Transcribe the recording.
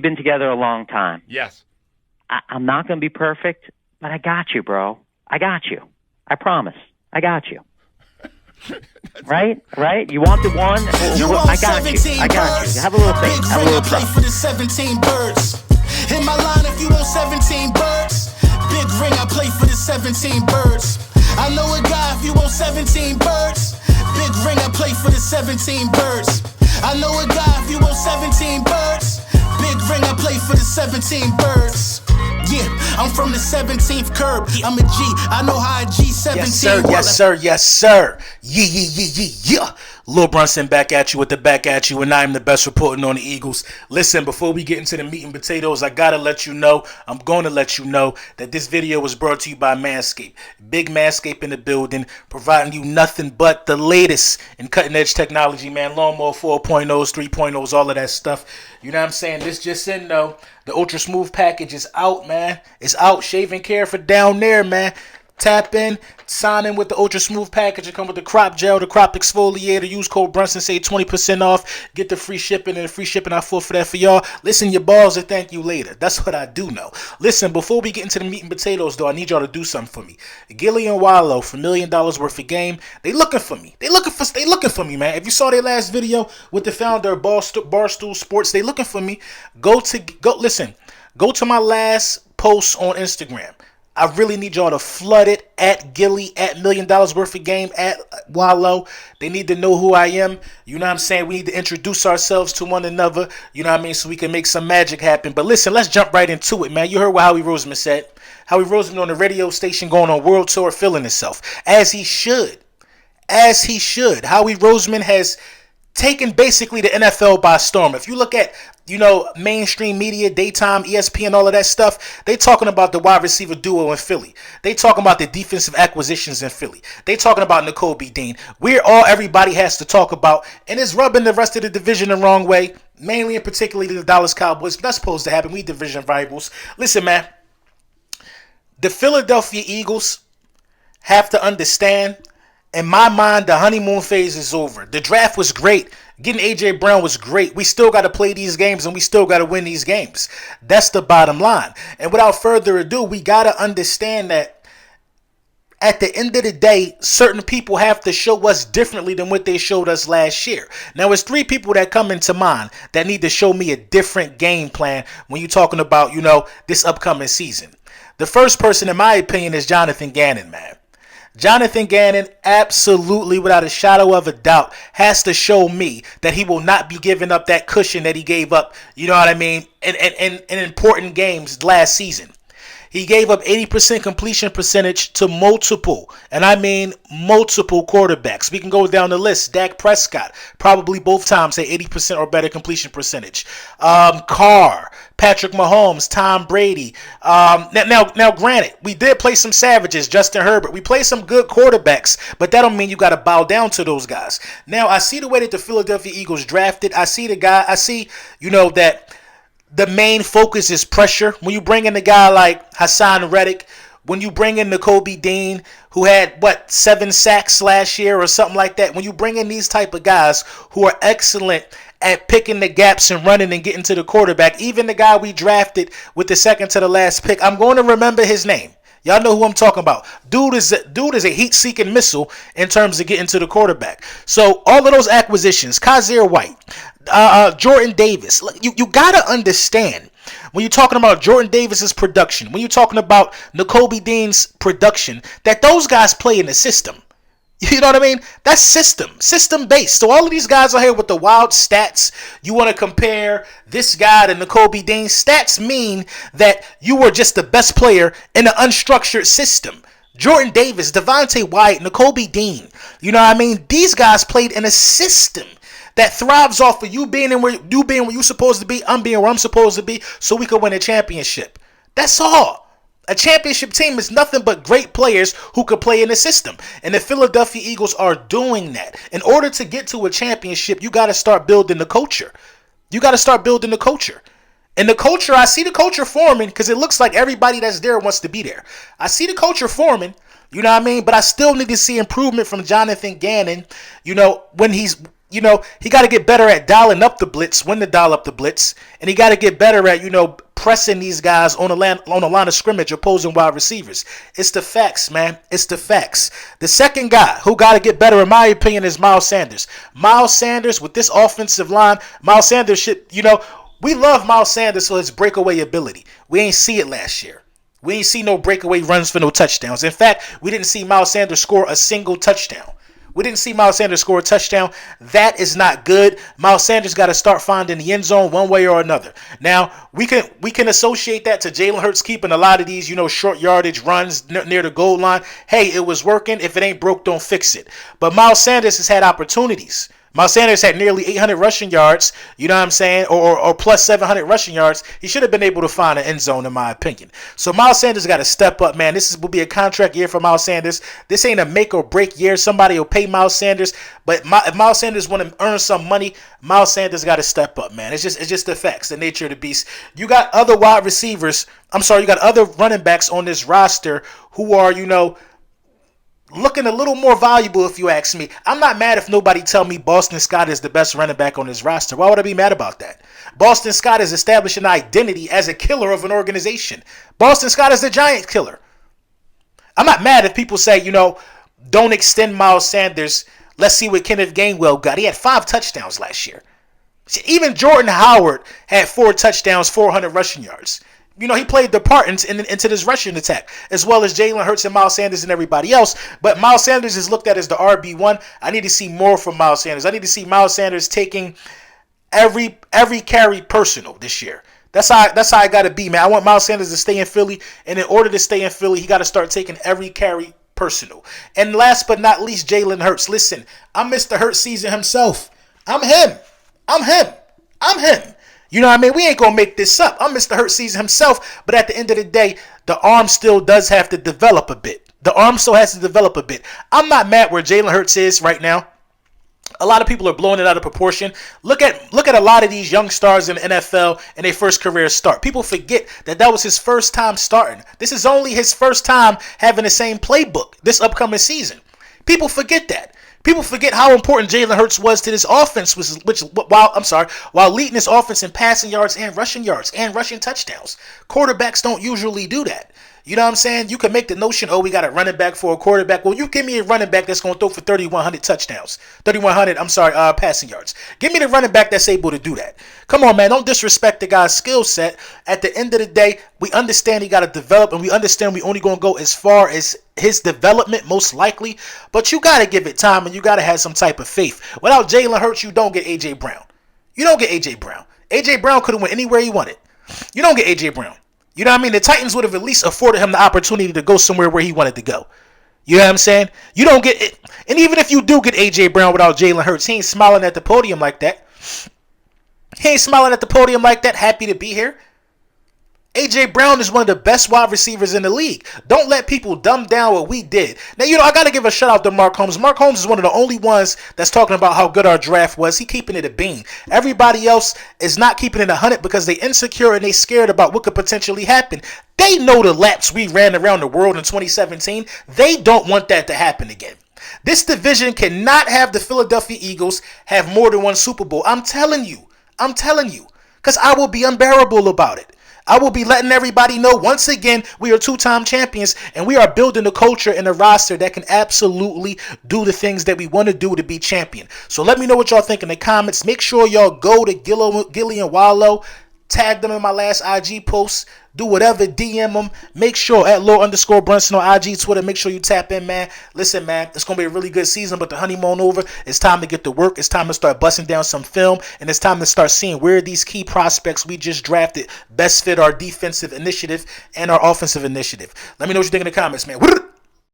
been together a long time. Yes. I'm not going to be perfect, but I got you, bro. I got you. I promise. I got you. Right? You want the one? I got you. I got you. Have a little faith. Have a little trust. For the 17 birds. In my line, if you want 17 birds. Big ring, I play for the 17 birds. I know a guy if you want 17 birds. Big ring, I play for the 17 birds. I know a guy if you want 17 birds. Big ring, I play for the 17 birds. Yeah, I'm from the 17th curb. I'm a G. I know how a G17 Yes, sir. Yes, sir. Yes, sir. Yeah. Lil Brunson back at you with the back at you, and I'm the best reporting on the Eagles. Listen, before we get into the meat and potatoes, I gotta let you know, I'm going to let you know that this video was brought to you by Manscaped. Big Manscaped in the building, providing you nothing but the latest in cutting edge technology, man. Lawnmower 4.0s, 3.0s, all of that stuff. You know what I'm saying? This just in though. The Ultra Smooth package is out, man. It's out. Shaving care for down there, man. Tap in, sign in with the Ultra Smooth package. It comes with the crop gel, the crop exfoliator. Use code Brunson, save 20% off. Get the free shipping, and the free shipping I fought for that for y'all. Listen, your balls will thank you later. That's what I do know. Listen, before we get into the meat and potatoes, though, I need y'all to do something for me. Gilly and Wallow for $1 million worth of game. They looking for me. They looking for me, man. If you saw their last video with the founder of Barstool Sports, they looking for me. Go to my last post on Instagram. I really need y'all to flood it at Gilly, at $1 million worth of game, at Wallow. They need to know who I am. You know what I'm saying? We need to introduce ourselves to one another. You know what I mean? So we can make some magic happen. But listen, let's jump right into it, man. You heard what Howie Rosman said. Howie Rosman on the radio station going on world tour, feeling himself. As he should. Howie Rosman has taken basically the NFL by storm. If you look at, mainstream media, daytime, ESPN, all of that stuff, they talking about the wide receiver duo in Philly. They talking about the defensive acquisitions in Philly. They talking about Nakobe Dean. We're all everybody has to talk about, and it's rubbing the rest of the division the wrong way, mainly and particularly the Dallas Cowboys. That's supposed to happen. We division rivals. Listen, man, the Philadelphia Eagles have to understand, in my mind, the honeymoon phase is over. The draft was great. Getting A.J. Brown was great. We still got to play these games, and we still got to win these games. That's the bottom line. And without further ado, we got to understand that at the end of the day, certain people have to show us differently than what they showed us last year. Now, it's three people that come into mind that need to show me a different game plan when you're talking about, this upcoming season. The first person, in my opinion, is Jonathan Gannon, man. Jonathan Gannon, absolutely, without a shadow of a doubt, has to show me that he will not be giving up that cushion that he gave up, you know what I mean, in important games last season. He gave up 80% completion percentage to multiple quarterbacks. We can go down the list. Dak Prescott, probably both times, say 80% or better completion percentage. Carr, Patrick Mahomes, Tom Brady. Now, granted, we did play some savages, Justin Herbert. We played some good quarterbacks, but that don't mean you got to bow down to those guys. Now, I see the way that the Philadelphia Eagles drafted. I see that the main focus is pressure. When you bring in a guy like Hassan Reddick, when you bring in Nakobe Dean, who had, 7 sacks last year or something like that, when you bring in these type of guys who are excellent at picking the gaps and running and getting to the quarterback, even the guy we drafted with the second to the last pick, I'm going to remember his name. Y'all know who I'm talking about. Dude is a heat-seeking missile in terms of getting to the quarterback. So all of those acquisitions, Kaiser White, Jordan Davis, you got to understand, when you're talking about Jordan Davis's production, when you're talking about Nakobe Dean's production, that those guys play in the system. You know what I mean? That's system-based. So all of these guys are here with the wild stats. You want to compare this guy to Nakobe Dean. Stats mean that you were just the best player in an unstructured system. Jordan Davis, Devontae Wyatt, Nakobe Dean. You know what I mean? These guys played in a system that thrives off of you being where you're supposed to be, I'm being where I'm supposed to be, so we could win a championship. That's all. A championship team is nothing but great players who could play in the system. And the Philadelphia Eagles are doing that. In order to get to a championship, you got to start building the culture. And the culture, I see the culture forming because it looks like everybody that's there wants to be there. I see the culture forming, you know what I mean? But I still need to see improvement from Jonathan Gannon, when he's he got to get better at dialing up the blitz, when to dial up the blitz, and he got to get better at, pressing these guys on the line of scrimmage, opposing wide receivers. It's the facts, man. It's the facts. The second guy who got to get better, in my opinion, is Miles Sanders. Miles Sanders, with this offensive line, Miles Sanders should, we love Miles Sanders for his breakaway ability. We ain't see it last year. We ain't see no breakaway runs for no touchdowns. In fact, we didn't see Miles Sanders score a single touchdown. We didn't see Miles Sanders score a touchdown. That is not good. Miles Sanders got to start finding the end zone one way or another. Now, we can associate that to Jalen Hurts keeping a lot of these, short yardage runs near the goal line. Hey, it was working. If it ain't broke, don't fix it. But Miles Sanders has had opportunities. Miles Sanders had nearly 800 rushing yards, you know what I'm saying, or plus 700 rushing yards. He should have been able to find an end zone, in my opinion. So Miles Sanders got to step up, man. Will be a contract year for Miles Sanders. This ain't a make or break year. Somebody will pay Miles Sanders, but if Miles Sanders want to earn some money, Miles Sanders got to step up, man. It's just the facts, the nature of the beast. You got other you got other running backs on this roster who are, looking a little more valuable, if you ask me. I'm not mad if nobody tell me Boston Scott is the best running back on his roster. Why would I be mad about that? Boston Scott is establishing an identity as a killer of an organization. Boston Scott is the giant killer. I'm not mad if people say, don't extend Miles Sanders. Let's see what Kenneth Gainwell got. He had 5 touchdowns last year. Even Jordan Howard had 4 touchdowns, 400 rushing yards. He played the part into this rushing attack, as well as Jalen Hurts and Miles Sanders and everybody else. But Miles Sanders is looked at as the RB1. I need to see more from Miles Sanders. I need to see Miles Sanders taking every carry personal this year. That's how I got to be, man. I want Miles Sanders to stay in Philly, and in order to stay in Philly, he got to start taking every carry personal. And last but not least, Jalen Hurts. Listen, I'm Mr. Hurts season himself. I'm him. You know what I mean? We ain't going to make this up. I'm Mr. Hurt season himself, but at the end of the day, the arm still does have to develop a bit. I'm not mad where Jalen Hurts is right now. A lot of people are blowing it out of proportion. Look at a lot of these young stars in the NFL in their first career start. People forget that was his first time starting. This is only his first time having the same playbook this upcoming season. People forget that. People forget how important Jalen Hurts was to this offense, while leading this offense in passing yards and rushing touchdowns. Quarterbacks don't usually do that. You know what I'm saying? You can make the notion, we got a running back for a quarterback. Well, you give me a running back that's going to throw for 3,100 passing yards. Give me the running back that's able to do that. Come on, man. Don't disrespect the guy's skill set. At the end of the day, we understand he got to develop, and we understand we only going to go as far as his development, most likely. But you got to give it time, and you got to have some type of faith. Without Jalen Hurts, you don't get A.J. Brown. A.J. Brown could have went anywhere he wanted. You don't get A.J. Brown. You know what I mean? The Titans would have at least afforded him the opportunity to go somewhere where he wanted to go. You know what I'm saying? You don't get it. And even if you do get A.J. Brown without Jalen Hurts, he ain't smiling at the podium like that. Happy to be here. A.J. Brown is one of the best wide receivers in the league. Don't let people dumb down what we did. Now, I got to give a shout out to Mark Holmes. Mark Holmes is one of the only ones that's talking about how good our draft was. He keeping it a bean. Everybody else is not keeping it 100 because they insecure and they scared about what could potentially happen. They know the laps we ran around the world in 2017. They don't want that to happen again. This division cannot have the Philadelphia Eagles have more than one Super Bowl. I'm telling you. Because I will be unbearable about it. I will be letting everybody know once again we are 2-time champions and we are building a culture and a roster that can absolutely do the things that we want to do to be champion. So let me know what y'all think in the comments. Make sure y'all go to Gilly and Wallow. Tag them in my last IG post. Do whatever, DM them. Make sure at @Low_Brunson on IG, Twitter. Make sure you tap in, man. Listen, man, it's going to be a really good season, but the honeymoon over. It's time to get to work. It's time to start busting down some film, and it's time to start seeing where these key prospects we just drafted best fit our defensive initiative and our offensive initiative. Let me know what you think in the comments, man.